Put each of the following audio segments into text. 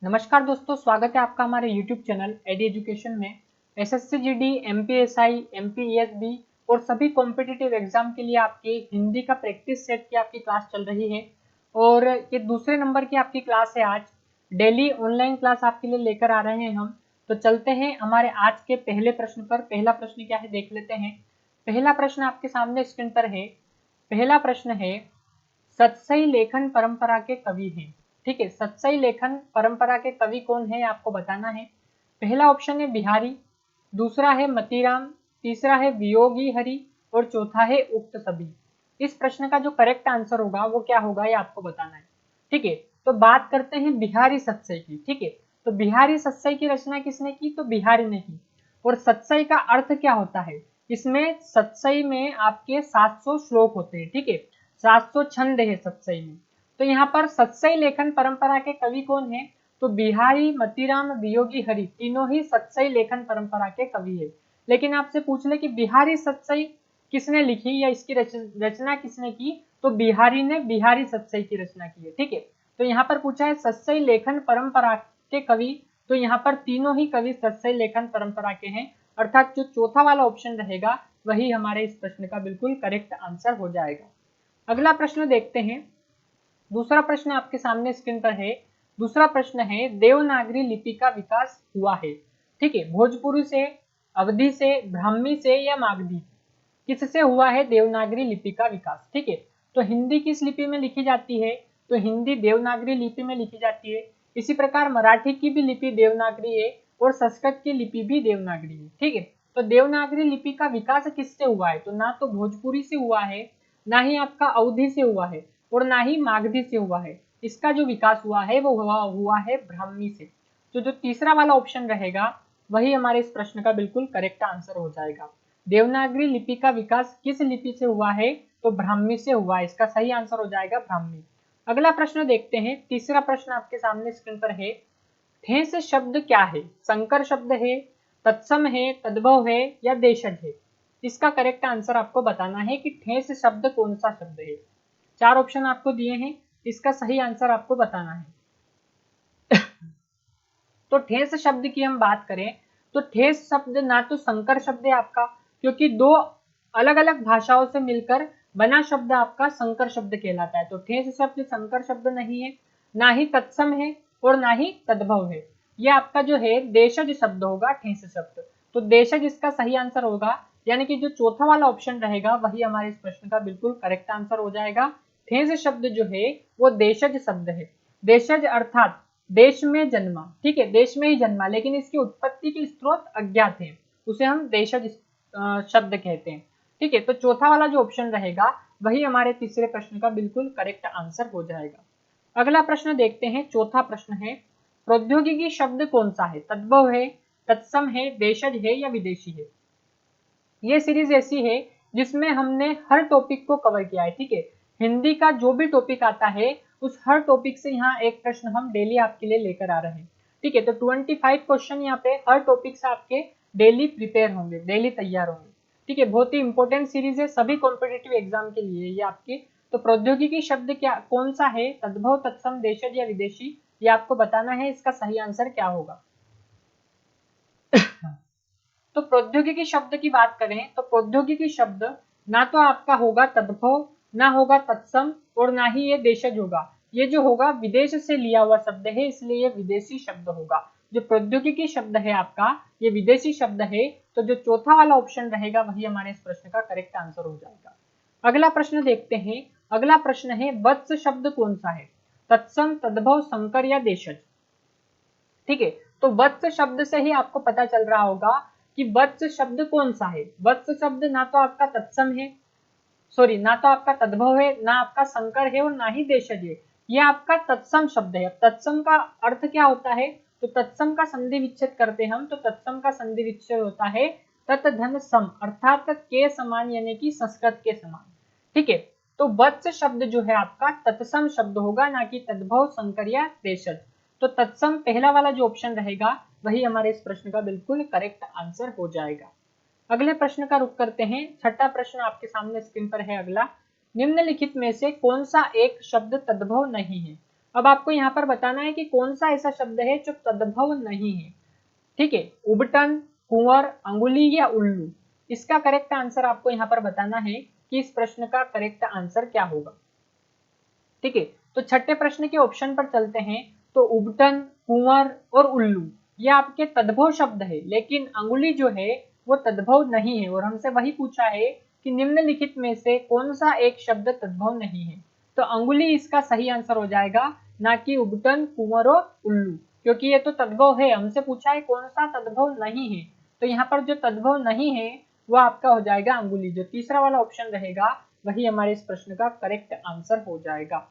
नमस्कार दोस्तों, स्वागत है आपका हमारे YouTube चैनल एडी एजुकेशन में। एसएससी जीडी, एमपीएसआई, एमपीएसबी और सभी कॉम्पिटिटिव एग्जाम के लिए आपकी हिंदी का प्रैक्टिस सेट की आपकी क्लास चल रही है और ये दूसरे नंबर की आपकी क्लास है। आज डेली ऑनलाइन क्लास आपके लिए लेकर आ रहे हैं हम। तो चलते हैं हमारे आज के पहले प्रश्न पर। पहला प्रश्न क्या है देख लेते हैं। पहला प्रश्न आपके सामने स्क्रीन पर है। पहला प्रश्न है, सतसई लेखन परंपरा के कवि हैं। ठीक है, सतसई लेखन परंपरा के कवि कौन है आपको बताना है। पहला ऑप्शन है बिहारी, दूसरा है मतीराम, तीसरा है वियोगी हरि और चौथा है उक्त सभी। इस प्रश्न का जो करेक्ट आंसर होगा वो क्या होगा ये आपको बताना है। ठीक है, तो बात करते हैं बिहारी सतसई की। ठीक है, तो बिहारी सतसई की रचना किसने की? तो बिहारी ने की। और सतसई का अर्थ क्या होता है? इसमें सतसई में आपके 700 श्लोक होते हैं। ठीक है, 700 छंद है सतसई में। तो यहाँ पर सतसई लेखन परंपरा के कवि कौन है? तो बिहारी, मतीराम, वियोगी हरि तीनों ही सतसई लेखन परंपरा के कवि है। लेकिन आपसे पूछ ले कि बिहारी सतसई किसने लिखी या इसकी रचना किसने की? तो बिहारी ने बिहारी सतसई की रचना की है। ठीक है, तो यहाँ पर पूछा है सतसई लेखन परंपरा के कवि, तो यहाँ पर तीनों ही कवि सतसई लेखन परंपरा के हैं, अर्थात जो चौथा वाला ऑप्शन रहेगा वही हमारे इस प्रश्न का बिल्कुल करेक्ट आंसर हो जाएगा। अगला प्रश्न देखते हैं। दूसरा प्रश्न आपके सामने स्क्रीन पर है। दूसरा प्रश्न है, देवनागरी लिपि का विकास हुआ है। ठीक है, भोजपुरी से, अवधी से, ब्राह्मी से या मागधी, किससे हुआ है देवनागरी लिपि का विकास? ठीक है, तो हिंदी किस लिपि में लिखी जाती है? तो हिंदी देवनागरी लिपि में लिखी जाती है। इसी प्रकार मराठी की भी लिपि देवनागरी है और संस्कृत की लिपि भी देवनागरी है। ठीक है, तो देवनागरी लिपि का विकास किससे हुआ है? तो ना तो भोजपुरी से हुआ है, ना ही आपका अवधी से हुआ है और ना ही मागधी से हुआ है। इसका जो विकास हुआ है वो हुआ है ब्राह्मी से। तो जो तीसरा वाला ऑप्शन रहेगा वही हमारे इस प्रश्न का बिल्कुल करेक्ट आंसर हो जाएगा। देवनागरी लिपि का विकास किस लिपि से हुआ है? तो ब्राह्मी से हुआ है। इसका सही आंसर हो जाएगा ब्राह्मी। अगला प्रश्न देखते हैं। तीसरा प्रश्न आपके सामने स्क्रीन पर है। ठेस शब्द क्या है? संकर शब्द है, तत्सम है, तद्भव है या देशज है? इसका करेक्ट आंसर आपको बताना है कि ठेस शब्द कौन सा शब्द है। चार ऑप्शन आपको दिए हैं, इसका सही आंसर आपको बताना है। तो ठेस शब्द की हम बात करें तो ठेस शब्द ना तो संकर शब्द है आपका, क्योंकि दो अलग अलग भाषाओं से मिलकर बना शब्द आपका संकर शब्द कहलाता है। तो ठेस शब्द संकर शब्द नहीं है, ना ही तत्सम है और ना ही तद्भव है। यह आपका जो है देशज शब्द होगा, ठेस शब्द। तो देशज इसका सही आंसर होगा, यानी कि जो चौथा वाला ऑप्शन रहेगा वही हमारे इस प्रश्न का बिल्कुल करेक्ट आंसर हो जाएगा। ठेस शब्द जो है वो देशज शब्द है। देशज अर्थात देश में जन्मा। ठीक है, देश में ही जन्मा, लेकिन इसकी उत्पत्ति के स्रोत अज्ञात है, उसे हम देशज शब्द कहते हैं। ठीक है, तो चौथा वाला जो ऑप्शन रहेगा वही हमारे तीसरे प्रश्न का बिल्कुल करेक्ट आंसर हो जाएगा। अगला प्रश्न देखते हैं। चौथा प्रश्न है, प्रौद्योगिकी शब्द कौन सा है? तद्भव है, तत्सम है, देशज है या विदेशी है? ये सीरीज ऐसी है जिसमें हमने हर टॉपिक को कवर किया है। ठीक है, हिंदी का जो भी टॉपिक आता है उस हर टॉपिक से यहाँ एक प्रश्न हम डेली आपके लिए लेकर आ रहे हैं। ठीक है, तो 25 क्वेश्चन यहाँ पे हर टॉपिक से आपके डेली प्रिपेयर होंगे, डेली तैयार होंगे। ठीक है, बहुत ही इंपॉर्टेंट सीरीज है सभी कॉम्पिटेटिव एग्जाम के लिए ये आपकी। तो प्रौद्योगिकी शब्द क्या कौन सा है? तद्भव, तत्सम, देशज या विदेशी? ये आपको बताना है, इसका सही आंसर क्या होगा। तो प्रौद्योगिकी शब्द की बात करें तो प्रौद्योगिकी शब्द ना तो आपका होगा तद्भव, ना होगा तत्सम और ना ही ये देशज होगा। ये जो होगा विदेश से लिया हुआ शब्द है, इसलिए ये विदेशी शब्द होगा। जो प्रौद्योगिकी शब्द है आपका ये विदेशी शब्द है। तो जो चौथा वाला ऑप्शन रहेगा वही हमारे इस प्रश्न का करेक्ट आंसर हो जाएगा। अगला प्रश्न देखते हैं। अगला प्रश्न है, वत्स शब्द कौन सा है? तत्सम, तद्भव, संकर या देशज? ठीक है, तो वत्स शब्द से ही आपको पता चल रहा होगा कि वत्स शब्द कौन सा है। वत्स शब्द ना तो आपका तत्सम है, सॉरी ना तो आपका तद्भव है, ना आपका संकर है और ना ही देशज है। ये आपका तत्सम शब्द है। तत्सम का अर्थ क्या होता है? तो तत्सम का संधि विच्छेद करते हम तो तत्सम का संधि विच्छेद होता है तत् धन सम, अर्थात के समान, यानी कि संस्कृत के समान। ठीक है, तो वत्स शब्द जो है आपका तत्सम शब्द होगा, ना कि तद्भव, संकर या देशज। तो तत्सम पहला वाला जो ऑप्शन रहेगा वही हमारे इस प्रश्न का बिल्कुल करेक्ट आंसर हो जाएगा। अगले प्रश्न का रुख करते हैं। छठा प्रश्न आपके सामने स्क्रीन पर है। अगला, निम्नलिखित में से कौन सा एक शब्द तद्भव नहीं है? अब आपको यहाँ पर बताना है कि कौन सा ऐसा शब्द है जो तद्भव नहीं है। ठीक है, उबटन, कुंवर, अंगुली या उल्लू। इसका करेक्ट आंसर आपको यहाँ पर बताना है कि इस प्रश्न का करेक्ट आंसर क्या होगा। ठीक है, तो छठे प्रश्न के ऑप्शन पर चलते हैं। तो उबटन, कुंवर और उल्लू ये आपके तद्भव शब्द है, लेकिन अंगुली जो है वो तद्भव नहीं है, और हमसे वही पूछा है कि निम्नलिखित में से कौन सा एक शब्द तद्भव नहीं है। तो अंगुली इसका सही आंसर हो जाएगा, ना कि उबटन, कुंवर और उल्लू, क्योंकि ये तो तद्भव है। हमसे पूछा है कौन सा तद्भव नहीं है, तो यहाँ पर जो तद्भव नहीं है वो आपका हो जाएगा अंगुली। जो तीसरा वाला ऑप्शन रहेगा वही हमारे इस प्रश्न का करेक्ट आंसर हो जाएगा।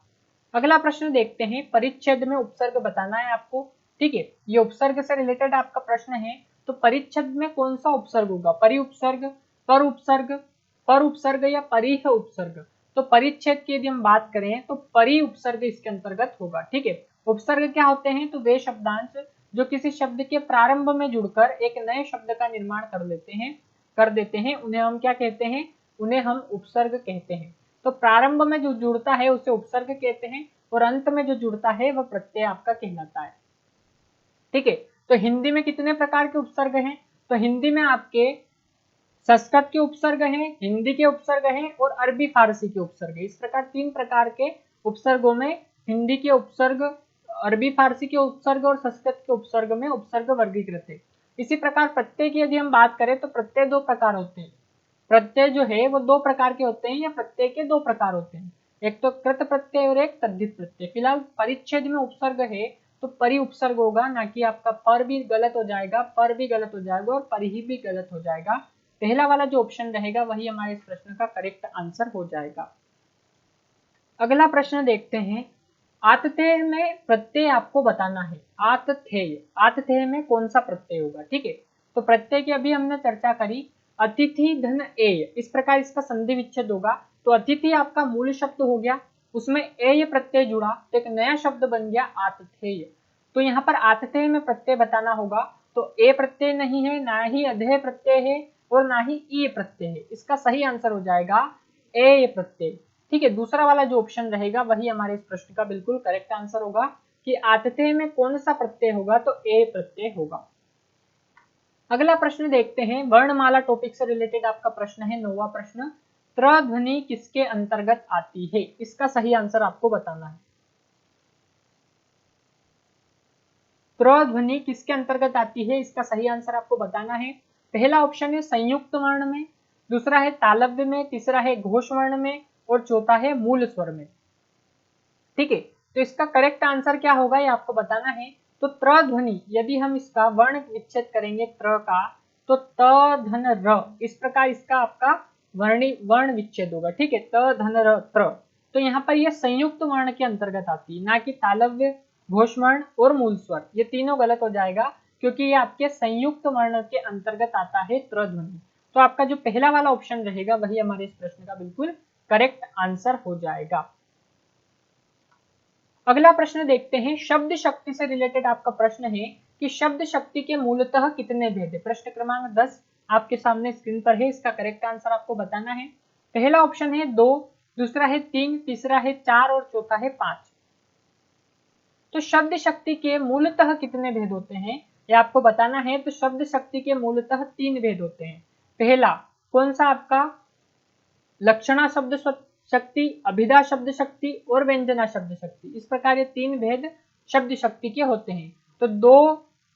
अगला प्रश्न देखते हैं। परिच्छेद में उपसर्ग बताना है आपको। ठीक है, ये उपसर्ग से रिलेटेड आपका प्रश्न है। तो परिच्छेद में कौन सा उपसर्ग होगा? परि उपसर्ग, पर उपसर्ग, पर उपसर्ग या परिह उपसर्ग। तो परिच्छेद की यदि हम बात करें तो परि उपसर्ग इसके अंतर्गत होगा। ठीक है, उपसर्ग क्या होते हैं? तो वे शब्दांश जो किसी शब्द के प्रारंभ में जुड़कर एक नए शब्द का निर्माण कर देते हैं, उन्हें हम क्या कहते हैं? उन्हें हम उपसर्ग कहते हैं। तो प्रारंभ में जो जुड़ता है उसे उपसर्ग कहते हैं, और अंत में जो जुड़ता है वह प्रत्यय आपका कहलाता है। ठीक है, तो हिंदी में कितने प्रकार के उपसर्ग हैं? तो हिंदी में आपके संस्कृत के उपसर्ग हैं, हिंदी के उपसर्ग हैं और अरबी फारसी के उपसर्ग हैं। इस प्रकार 3 प्रकार के उपसर्गों में हिंदी के उपसर्ग, अरबी फारसी के उपसर्ग और संस्कृत के उपसर्ग में उपसर्ग वर्गीकृत है। इसी प्रकार प्रत्यय की यदि हम बात करें तो प्रत्यय 2 प्रकार होते हैं। प्रत्यय जो है वो 2 प्रकार के होते हैं, या प्रत्यय के 2 प्रकार होते हैं। एक तो कृत प्रत्यय और एक तद्धित प्रत्यय। फिलहाल परिच्छेद में उपसर्ग है तो परि उपसर्ग होगा, ना कि आपका पर भी गलत हो जाएगा, पर भी गलत हो जाएगा और परिहि भी गलत हो जाएगा। पहला वाला जो ऑप्शन रहेगा वही हमारे इस प्रश्न का करेक्ट आंसर हो जाएगा। अगला प्रश्न देखते हैं। आतथेय में प्रत्यय आपको बताना है। आतथेय, आतथेय में कौन सा प्रत्यय होगा? ठीक है, तो प्रत्यय की अभी हमने चर्चा करी, अतिथि धन एय, इस प्रकार इसका संधि विच्छेद होगा। तो अतिथि आपका मूल शब्द हो गया, उसमें एय प्रत्यय जुड़ा तो एक नया शब्द बन गया आतथेय। तो यहाँ पर आतथेय में प्रत्यय बताना होगा। तो ए प्रत्यय नहीं है, ना ही अधेय प्रत्यय है और ना ही ई प्रत्यय है। इसका सही आंसर हो जाएगा ए प्रत्यय। ठीक है, दूसरा वाला जो ऑप्शन रहेगा वही हमारे इस प्रश्न का बिल्कुल करेक्ट आंसर होगा कि आतथेय में कौन सा प्रत्यय होगा? तो ए प्रत्यय होगा। अगला प्रश्न देखते हैं। वर्णमाला टॉपिक से रिलेटेड आपका प्रश्न है, 9वां प्रश्न। त्र ध्वनि किसके अंतर्गत आती है? इसका सही आंसर आपको बताना है। त्र ध्वनि किसके अंतर्गत आती है? इसका सही आंसर आपको बताना है। पहला ऑप्शन है संयुक्त वर्ण में, दूसरा है तालव्य में, तीसरा है घोष वर्ण में और चौथा है मूल स्वर में। ठीक है, तो इसका करेक्ट आंसर क्या होगा ये आपको बताना है। तो त्र ध्वनि यदि हम इसका वर्ण विच्छेद करेंगे त्र का, तो त धन र, इस प्रकार इसका आपका वर्ण विच्छेद होगा। ठीक है, त धन र त्र। तो यहाँ पर यह संयुक्त वर्ण के अंतर्गत आती है, ना कि तालव्य, घोष वर्ण और मूल स्वर। ये तीनों गलत हो जाएगा, क्योंकि ये आपके संयुक्त वर्ण के अंतर्गत आता है त्र ध्वनि। तो आपका जो पहला वाला ऑप्शन रहेगा वही हमारे इस प्रश्न का बिल्कुल करेक्ट आंसर हो जाएगा। अगला प्रश्न देखते हैं। शब्द शक्ति से रिलेटेड आपका प्रश्न है कि शब्द शक्ति के मूलतः कितने भेद है? प्रश्न क्रमांक 10 आपके सामने स्क्रीन पर है। इसका करेक्ट आंसर आपको बताना है। पहला ऑप्शन है 2, दूसरा है 3, तीसरा है 4 और चौथा है 5। तो शब्द शक्ति के मूलतः कितने भेद होते हैं ये आपको बताना है। तो शब्द शक्ति के मूलतः 3 भेद होते हैं। पहला कौन सा? आपका लक्षणा शब्द शक्ति, अभिधा शब्द शक्ति और व्यंजना शब्द शक्ति। इस प्रकार ये 3 भेद शब्द शक्ति के होते हैं। तो 2,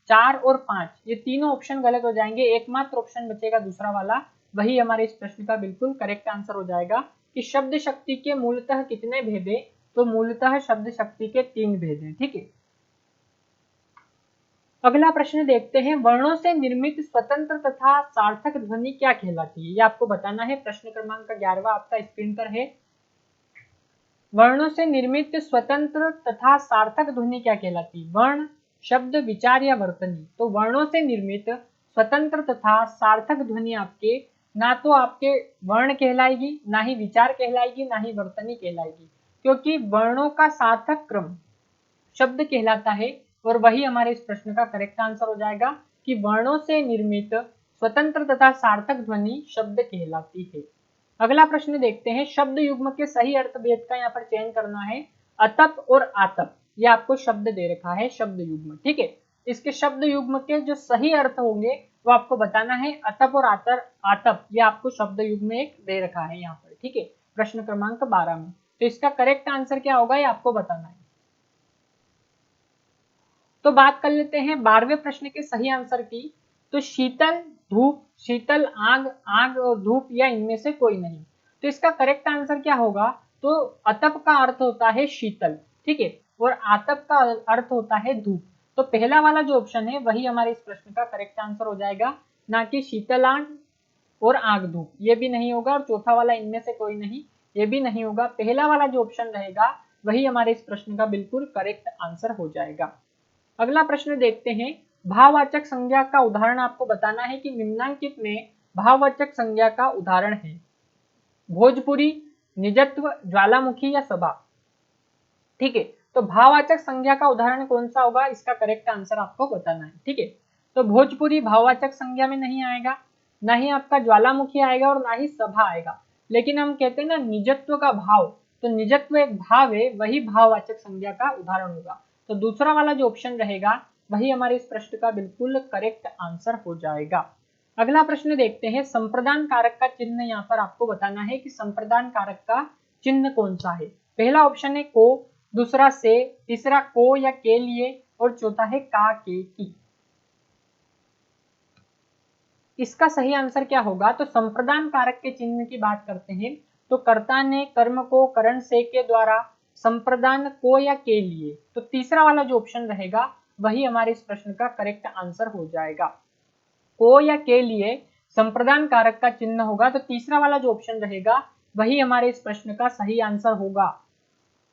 4 और 5 ये तीनों ऑप्शन गलत हो जाएंगे। एकमात्र ऑप्शन बचेगा दूसरा वाला, वही हमारे इस प्रश्न का बिल्कुल करेक्ट आंसर हो जाएगा कि शब्द शक्ति के मूलतः कितने भेद है? तो मूलतः शब्द शक्ति के 3 भेद हैं। ठीक है, अगला प्रश्न देखते हैं। वर्णों से निर्मित स्वतंत्र तथा सार्थक ध्वनि क्या कहलाती है? ये आपको बताना है। प्रश्न क्रमांक 11 आपका स्क्रीन पर है। वर्णों से निर्मित स्वतंत्र तथा सार्थक ध्वनि क्या कहलाती है? वर्ण, शब्द, विचार या वर्तनी। तो वर्णों से निर्मित स्वतंत्र तथा सार्थक ध्वनि आपके ना तो आपके वर्ण कहलाएगी, ना ही विचार कहलाएगी, ना ही वर्तनी कहलाएगी, क्योंकि वर्णों का सार्थक क्रम शब्द कहलाता है। और वही हमारे इस प्रश्न का करेक्ट आंसर हो जाएगा कि वर्णों से निर्मित स्वतंत्र तथा सार्थक ध्वनि शब्द कहलाती है। अगला प्रश्न देखते हैं। शब्द युग्म के सही अर्थ भेद का यहाँ पर चयन करना है। अतप और आतप। ये आपको शब्द दे रखा है, शब्द युग्म। ठीक है, इसके शब्द युग्म के जो सही अर्थ होंगे वो आपको बताना है। अतप और आतप ये आपको शब्द युग्म एक दे रखा है यहाँ पर। ठीक है, प्रश्न क्रमांक 12 में। तो इसका करेक्ट आंसर क्या होगा ये आपको बताना है। तो बात कर लेते हैं 12वें प्रश्न के सही आंसर की। तो शीतल, धूप, शीतल आग, आग और धूप या इनमें से कोई नहीं। तो इसका करेक्ट आंसर क्या होगा? तो अतप का अर्थ होता है शीतल, ठीक है, और आतप का अर्थ होता है धूप। तो पहला वाला जो ऑप्शन है वही हमारे इस प्रश्न का करेक्ट आंसर हो जाएगा, ना कि शीतल आग और आग धूप, ये भी नहीं होगा। और चौथा वाला इनमें से कोई नहीं, ये भी नहीं होगा। पहला वाला जो ऑप्शन रहेगा वही हमारे इस प्रश्न का बिल्कुल करेक्ट आंसर हो जाएगा। अगला प्रश्न देखते हैं। भाववाचक संज्ञा का उदाहरण आपको बताना है कि निम्नांकित में भाववाचक संज्ञा का उदाहरण है। भोजपुरी, निजत्व, ज्वालामुखी या सभा। ठीक है, तो भाववाचक संज्ञा का उदाहरण कौन सा होगा, इसका करेक्ट आंसर आपको बताना है। ठीक है, तो भोजपुरी भाववाचक संज्ञा में नहीं आएगा, ना ही आपका ज्वालामुखी आएगा और ना ही सभा आएगा। लेकिन हम कहते हैं ना निजत्व का भाव, तो निजत्व एक भाव है, वही भाववाचक संज्ञा का उदाहरण होगा। तो दूसरा वाला जो ऑप्शन रहेगा वही हमारे इस प्रश्न का बिल्कुल करेक्ट आंसर हो जाएगा। अगला प्रश्न देखते हैं। संप्रदान कारक का चिन्ह यहाँ पर आपको बताना है कि संप्रदान कारक का चिन्ह कौन सा है। पहला ऑप्शन है को, दूसरा से, तीसरा को या के लिए और चौथा है का, के, की। इसका सही आंसर क्या होगा? तो संप्रदान कारक के चिन्ह की बात करते हैं तो कर्ता ने कर्म को करण से के द्वारा संप्रदान को या के लिए, तो तीसरा वाला जो ऑप्शन रहेगा वही हमारे इस प्रश्न का करेक्ट आंसर हो जाएगा। को या के लिए संप्रदान कारक का चिन्ह होगा, तो तीसरा वाला जो ऑप्शन रहेगा वही हमारे इस प्रश्न का सही आंसर होगा।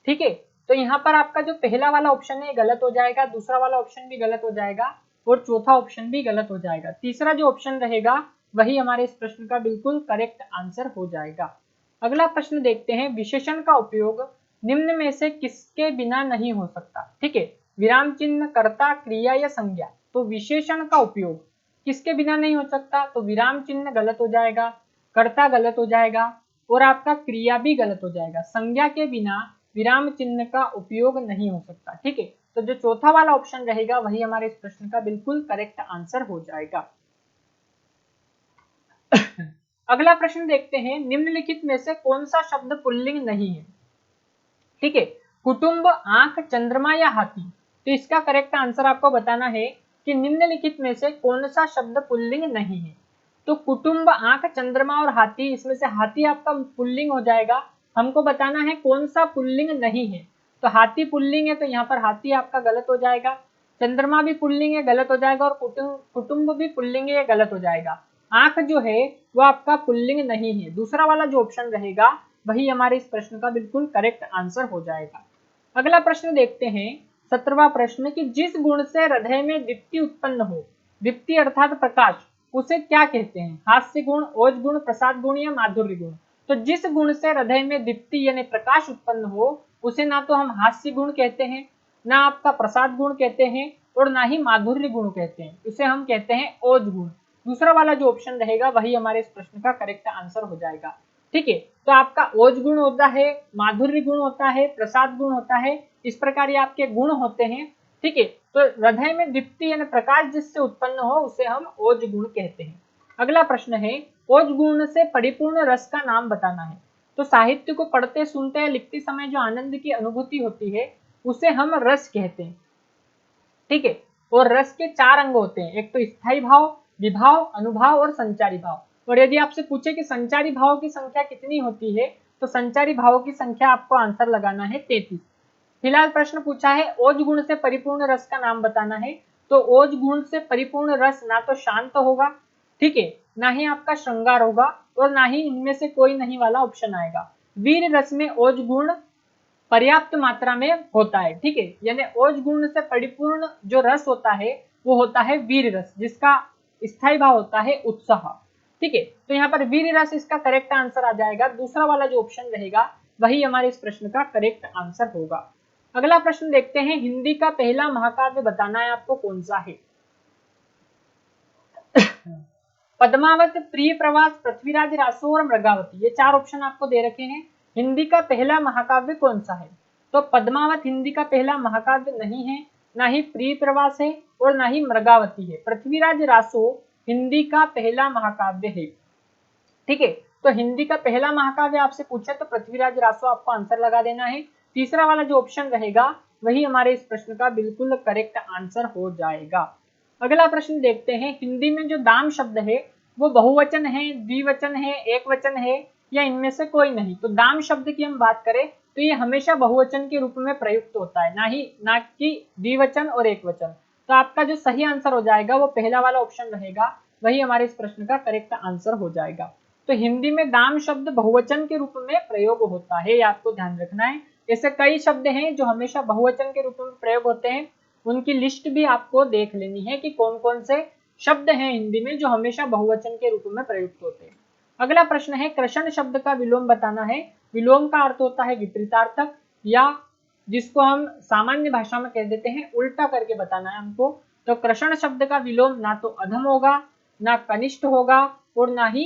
ठीक है, तो यहाँ पर आपका जो पहला वाला ऑप्शन है गलत हो जाएगा, दूसरा वाला ऑप्शन भी गलत हो जाएगा और चौथा ऑप्शन भी गलत हो जाएगा। तीसरा जो ऑप्शन रहेगा वही हमारे इस प्रश्न का बिल्कुल करेक्ट आंसर हो जाएगा। अगला प्रश्न देखते हैं। विशेषण का उपयोग निम्न में से किसके बिना नहीं हो सकता। ठीक है, विराम चिन्ह, कर्ता, क्रिया या संज्ञा। तो विशेषण का उपयोग किसके बिना नहीं हो सकता? तो विराम चिन्ह गलत हो जाएगा, कर्ता गलत हो जाएगा और आपका क्रिया भी गलत हो जाएगा। संज्ञा के बिना विराम चिन्ह का उपयोग नहीं हो सकता। ठीक है, तो जो चौथा वाला ऑप्शन रहेगा वही हमारे इस प्रश्न का बिल्कुल करेक्ट आंसर हो जाएगा। अगला प्रश्न देखते हैं। निम्नलिखित में से कौन सा शब्द पुल्लिंग नहीं है? ठीक है, कुटुंब, आंख, चंद्रमा या हाथी। तो इसका करेक्ट आंसर आपको बताना है कि निम्नलिखित में से कौन सा शब्द पुल्लिंग नहीं है। तो कुटुंब, आंख, चंद्रमा और हाथी, इसमें से हाथी आपका पुल्लिंग हो जाएगा। हमको बताना है कौन सा पुल्लिंग नहीं है। तो हाथी पुल्लिंग है, तो यहाँ पर हाथी आपका गलत हो जाएगा। चंद्रमा भी पुल्लिंग है, गलत हो जाएगा। और कुटुंब भी पुल्लिंग है, गलत हो जाएगा। आंख जो है वो आपका पुल्लिंग नहीं है। दूसरा वाला जो ऑप्शन रहेगा वही हमारे इस प्रश्न का बिल्कुल करेक्ट आंसर हो जाएगा। अगला प्रश्न देखते हैं। 17वां प्रश्न कि जिस गुण से हृदय में दीप्ति उत्पन्न हो, दीप्ति अर्थात प्रकाश, उसे क्या कहते हैं? हास्य गुण, ओज गुण, प्रसाद गुण या माधुर्य गुण। तो जिस गुण से हृदय में दीप्ति यानी प्रकाश उत्पन्न हो उसे ना तो हम हास्य गुण कहते हैं, ना आपका प्रसाद गुण कहते हैं और ना ही माधुर्य गुण कहते हैं, उसे हम कहते हैं ओज गुण। दूसरा वाला जो ऑप्शन रहेगा वही हमारे इस प्रश्न का करेक्ट आंसर हो जाएगा। ठीक है, तो आपका ओज गुण होता है, माधुर्य गुण होता है, प्रसाद गुण होता है, इस प्रकार ये आपके गुण होते हैं। ठीक है, तो हृदय में दीप्ति यानी प्रकाश जिससे उत्पन्न हो उसे हम ओज गुण कहते हैं। अगला प्रश्न है। ओज गुण से परिपूर्ण रस का नाम बताना है। तो साहित्य को पढ़ते, सुनते या लिखते समय जो आनंद की अनुभूति होती है उसे हम रस कहते हैं। ठीक है, और रस के 4 अंग होते हैं, एक तो स्थायी भाव, विभाव, अनुभाव और संचारी भाव। और यदि आपसे पूछे कि संचारी भाव की संख्या कितनी होती है तो संचारी भावों की संख्या आपको आंसर लगाना है 33। फिलहाल प्रश्न पूछा है ओज गुण से परिपूर्ण रस का नाम बताना है। तो ओज गुण से परिपूर्ण रस ना तो शांत होगा, ठीक है, ना ही आपका श्रृंगार होगा और ना ही इनमें से कोई नहीं वाला ऑप्शन आएगा। वीर रस में ओज गुण पर्याप्त मात्रा में होता है। ठीक है, यानी ओज गुण से परिपूर्ण जो रस होता है वो होता है वीर रस, जिसका स्थायी भाव होता है उत्साह। ठीक है, तो यहाँ पर वीर रस इसका करेक्ट आंसर आ जाएगा। दूसरा वाला जो ऑप्शन रहेगा वही हमारे इस प्रश्न का करेक्ट आंसर होगा। अगला प्रश्न देखते हैं। हिंदी का पहला महाकाव्य बताना है आपको कौन सा है। पद्मावत, प्रिय प्रवास, पृथ्वीराज रासो और मृगावती, ये 4 ऑप्शन आपको दे रखे हैं। हिंदी का पहला महाकाव्य कौन सा है? तो पद्मावत हिंदी का पहला महाकाव्य नहीं है, ना ही प्रिय प्रवास है और ना ही मृगावती है। पृथ्वीराज रासो हिंदी का पहला महाकाव्य है। ठीक है, तो हिंदी का पहला महाकाव्य आपसे पूछे तो पृथ्वीराज रासो आपको आंसर लगा देना है। तीसरा वाला जो ऑप्शन रहेगा वही हमारे इस प्रश्न का बिल्कुल करेक्ट आंसर हो जाएगा। अगला प्रश्न देखते हैं, हिंदी में जो दाम शब्द है वो बहुवचन है, द्विवचन है, एक वचन है या इनमें से कोई नहीं। तो दाम शब्द की हम बात करें तो ये हमेशा बहुवचन के रूप में प्रयुक्त होता है, ना कि द्विवचन और एक वचन। तो आपका जो सही आंसर हो जाएगा वो पहला वाला ऑप्शन रहेगा, वही हमारे इस प्रश्न का करेक्ट आंसर हो जाएगा। तो हिंदी में दाम शब्द बहुवचन के रूप में प्रयोग होता है, ये आपको ध्यान रखना है। ऐसे कई शब्द हैं जो हमेशा बहुवचन के रूप में प्रयोग होते हैं, उनकी लिस्ट भी आपको देख लेनी है कि कौन कौन से शब्द हैं हिंदी में जो हमेशा बहुवचन के रूप में प्रयुक्त होते हैं। अगला प्रश्न है, कृषण शब्द का विलोम बताना है। विलोम का अर्थ होता है विपरीतार्थक, या जिसको हम सामान्य भाषा में कह देते हैं उल्टा करके बताना है हमको। तो कृषण शब्द का विलोम ना तो अधम होगा, ना कनिष्ठ होगा और ना ही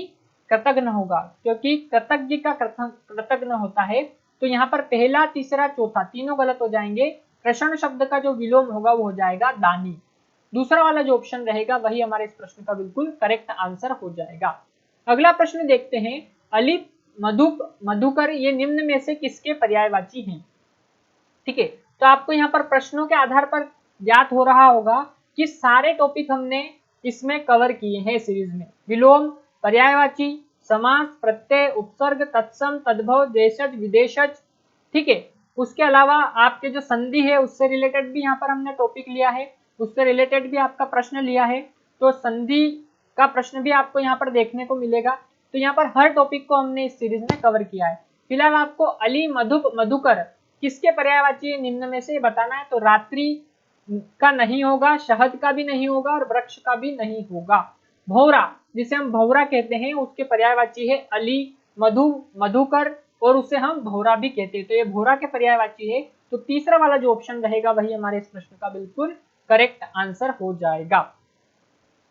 कृतघ्न होगा, क्योंकि कृतज्ञ का कृतघ्न होता है। तो यहाँ पर पहला, तीसरा, चौथा तीनों गलत हो जाएंगे। कृषण शब्द का जो विलोम होगा वो हो जाएगा दानी। दूसरा वाला जो ऑप्शन रहेगा वही हमारे इस प्रश्न का बिल्कुल करेक्ट आंसर हो जाएगा। अगला प्रश्न देखते हैं, अलिप, मधुप, मधुकर ये निम्न में से किसके पर्यायवाची हैं। ठीक है, तो आपको यहाँ पर प्रश्नों के आधार पर ज्ञात हो रहा होगा कि सारे टॉपिक हमने इसमें कवर किए हैं सीरीज में। विलोम, पर्यायवाची, समास, प्रत्यय, उपसर्ग, तत्सम, तद्भव, देशज, विदेशज। ठीक है, उसके अलावा आपके जो संधि है उससे रिलेटेड भी यहाँ पर हमने टॉपिक लिया है, उससे रिलेटेड भी आपका प्रश्न लिया है। तो संधि का प्रश्न भी आपको यहाँ पर देखने को मिलेगा। तो यहाँ पर हर टॉपिक को हमने इस सीरीज में कवर किया है। फिलहाल आपको अली, मधुप, मधुकर किसके पर्यायवाची निम्न में से बताना है। तो रात्रि का नहीं होगा, शहद का भी नहीं होगा और वृक्ष का भी नहीं होगा। भौरा, जिसे हम भौरा कहते हैं, उसके पर्यायवाची है अली, मधु, मधुकर और उसे हम भौरा भी कहते हैं। तो ये भौरा के पर्यायवाची है। तो तीसरा वाला जो ऑप्शन रहेगा वही हमारे इस प्रश्न का बिल्कुल करेक्ट आंसर हो जाएगा।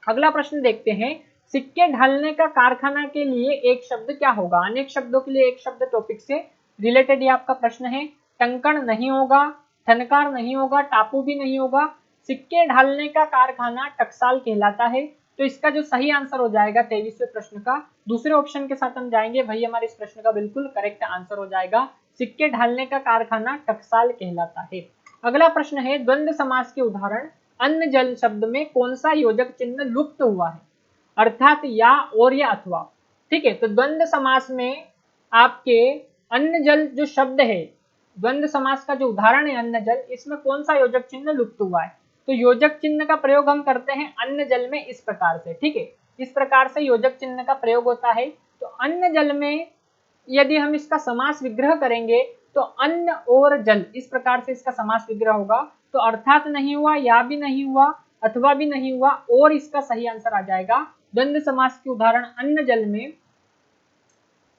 अगला प्रश्न देखते हैं, सिक्के ढालने का कारखाना के लिए एक शब्द क्या होगा। अनेक शब्दों के लिए एक शब्द टॉपिक से रिलेटेड ये आपका प्रश्न है। टंकण नहीं होगा, ठनकार नहीं होगा, टापू भी नहीं होगा। सिक्के ढालने का कारखाना टकसाल कहलाता है। तो इसका जो सही आंसर हो जाएगा 23वें प्रश्न का दूसरे ऑप्शन के साथ हम जाएंगे, वही हमारे इस प्रश्न का बिल्कुल करेक्ट आंसर हो जाएगा। सिक्के ढालने का कारखाना टकसाल कहलाता है। अगला प्रश्न है, द्वंद्व समास के उदाहरण। अन्न जल शब्द में कौन सा योजक चिन्ह लुप्त हुआ है, अर्थात या, और या अथवा। ठीक है, तो द्वंद्व समास में आपके अन्न जल जो शब्द है, द्वंद्व समास का जो उदाहरण है अन्न जल, इसमें कौन सा योजक चिन्ह लुप्त हुआ है। तो योजक चिन्ह का प्रयोग हम करते हैं अन्न जल में इस प्रकार से। ठीक है, इस प्रकार से योजक चिन्ह का प्रयोग होता है। तो अन्न जल में यदि हम इसका समास विग्रह करेंगे तो अन्न और जल, इस प्रकार से इसका समास विग्रह होगा। तो अर्थात नहीं हुआ, या भी नहीं हुआ, अथवा भी नहीं हुआ, और इसका सही आंसर आ जाएगा। द्वंद्व समास के उदाहरण अन्न जल में,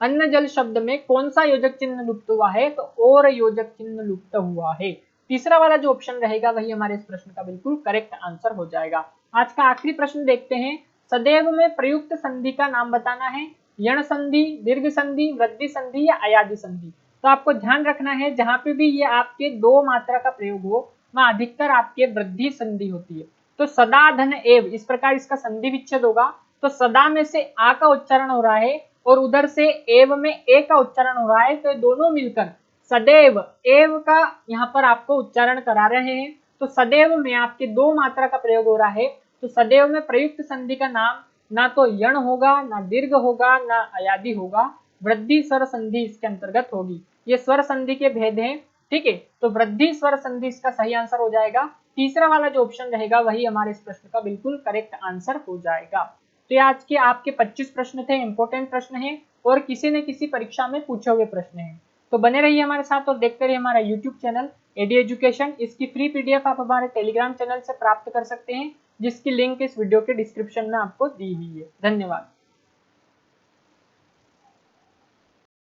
अन्न जल शब्द में कौन सा योजक चिन्ह लुप्त हुआ है। तो और योजक चिन्ह लुप्त हुआ है। तीसरा वाला जो ऑप्शन रहेगा वही हमारे इस प्रश्न का बिल्कुल करेक्ट आंसर हो जाएगा। आज का आखिरी प्रश्न देखते हैं, सदैव में प्रयुक्त संधि का नाम बताना है। यण संधि, दीर्घ संधि, वृद्धि संधि या अयादि संधि। तो आपको ध्यान रखना है जहां पे भी ये आपके दो मात्रा का प्रयोग हो वहां अधिकतर आपके वृद्धि संधि होती है। तो सदा धन एव, इस प्रकार इसका संधि विच्छेद होगा। तो सदा में से आ का उच्चारण हो रहा है और उधर से एव में ए का उच्चारण हो रहा है। तो दोनों मिलकर सदैव एव का यहाँ पर आपको उच्चारण करा रहे हैं। तो सदैव में आपके दो मात्रा का प्रयोग हो रहा है। तो सदैव में प्रयुक्त संधि का नाम ना तो यण होगा, ना दीर्घ होगा, ना अयादि होगा, वृद्धि स्वर संधि इसके अंतर्गत होगी। ये स्वर संधि के भेद हैं। ठीक है, तो वृद्धि स्वर संधि इसका सही आंसर हो जाएगा। तीसरा वाला जो ऑप्शन रहेगा वही हमारे इस प्रश्न का बिल्कुल करेक्ट आंसर हो जाएगा। तो ये आज के आपके 25 प्रश्न थे, इंपॉर्टेंट प्रश्न हैं और किसी न किसी परीक्षा में पूछे हुए प्रश्न हैं। तो बने रहिए हमारे साथ और देखते रहिए हमारा यूट्यूब चैनल एडी एजुकेशन। इसकी फ्री पीडीएफ आप हमारे टेलीग्राम चैनल से प्राप्त कर सकते हैं, जिसकी लिंक इस वीडियो के डिस्क्रिप्शन में आपको दी हुई है। धन्यवाद।